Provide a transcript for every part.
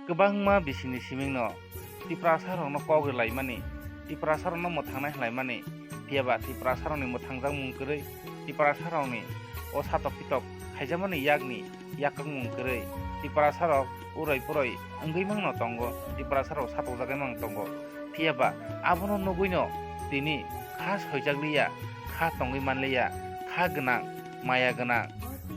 Kebangma bisini simingno tiprasarokno koglaimani tiprasarokno mothangna hlaimani piaba tiprasarokni mothangjak mungkoroi tiprasarokni o satok pitok haijamani yakak mungkoroi tiprasarok urai puroi wngui mangno tongo tiprasarok satokjagui mang tongo piaba abono nuguino tini kha soijakliya kha tongui manliya kha gwnang maya gwnang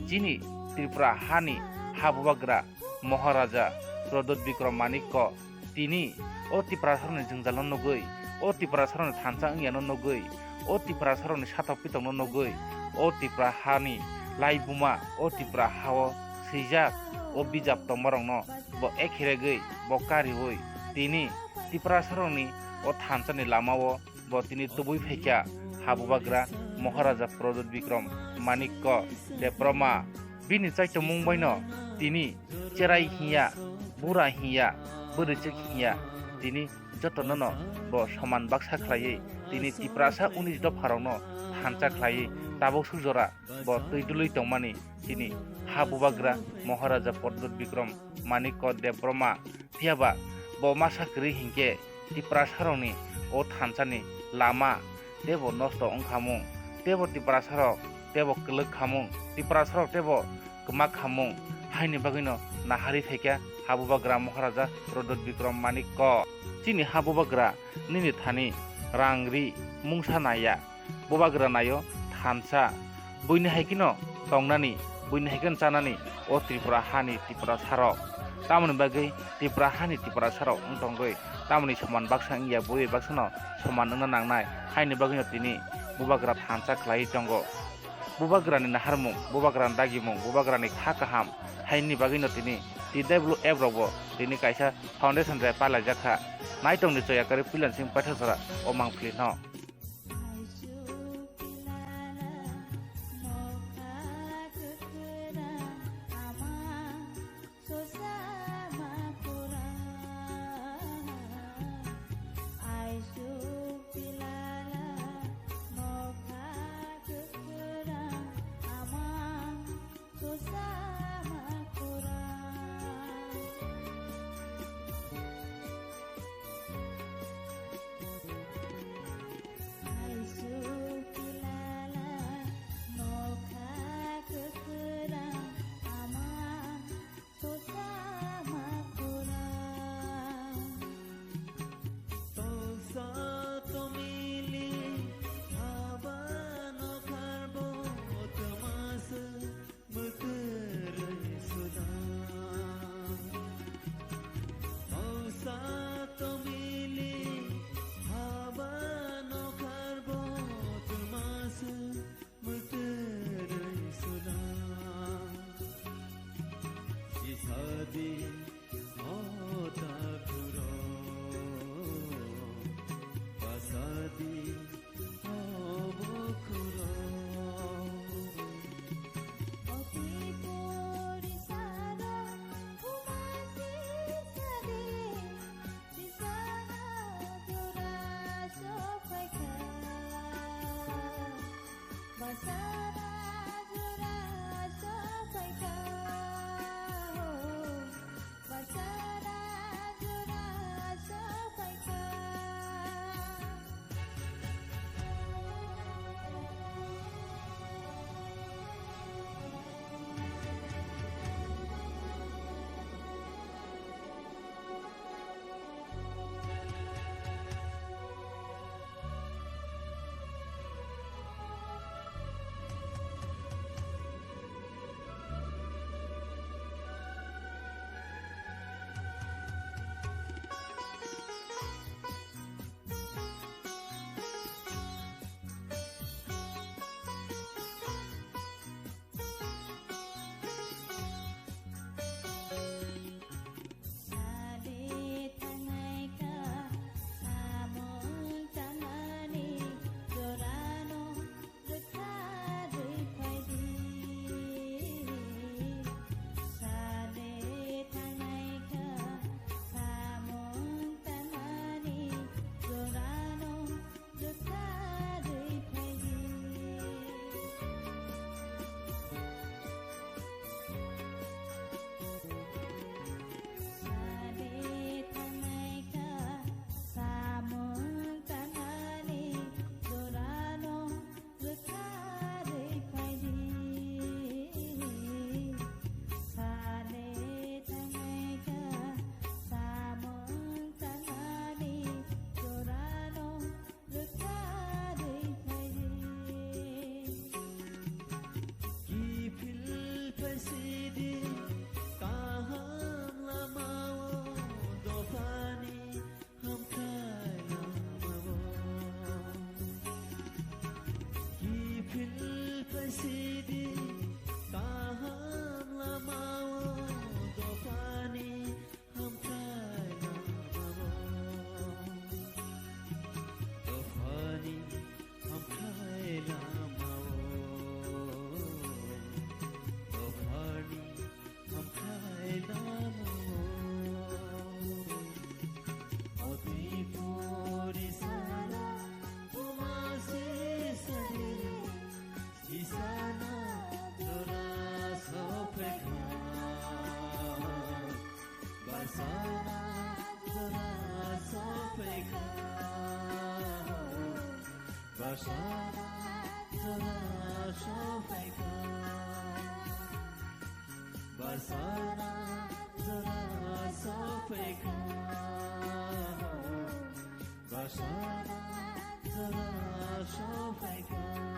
chini Tripura hani habubagra Maharaja Prodot Bikram Manikko tini o tiprasarokni jwngjal no nugui o tiprasarokni thansa wngya no nugui o tiprasarokni satok pitok no nugui o Tripura hani laibuma o Tripura hao swijak o bijap tongmarokno bo ekhiregui bo kariui tini tiprasarokni o thansani lamao bo tini tubui phaikya habubagra Maharaja Prodot Bikram Manikko Debroma bini chaito mungbaino tini cherai hiya bura hiya bwrwchik hiya tini jotono no bo soman baksa khlaiui tini tiprasa 19 dopharokno thansa khlaiui tabuk sujora bo tuidului tongmani tini habubagra Maharaja Prodot Bikram Manikko Debroma phiaba bo masa kwrwi hingke tiprasarokni o thansani lama tebo nosto wngkhamung tebo tiprasarok tebo kwlwk khamung tiprasarok tebo kmak khamung haini bagino nahari phaikya habubagra Maharaja Prodot Bikram Manikko chini habubagra nini thani rangri mungsa naya bubagra nayo thansa buini haikino tongnani buini haikan chanani o Tripura hani Tripura sarok tamoni bagui Tripura hani Tripura sarok wngtongoi tamoni soman baksa wngya bui baksano soman wngna nangnai haini bagino tini bubagra thansa khlaiui tongo bubagrani naharmung bubagrani dagimung bubagrani kha kaham haini bagino tini TWF rogo tini kaisa foundation re palajakha naitongni choyakari freelancing paithakjora o mangpili no Bersama telah sampaikan, bersama telah sampaikan.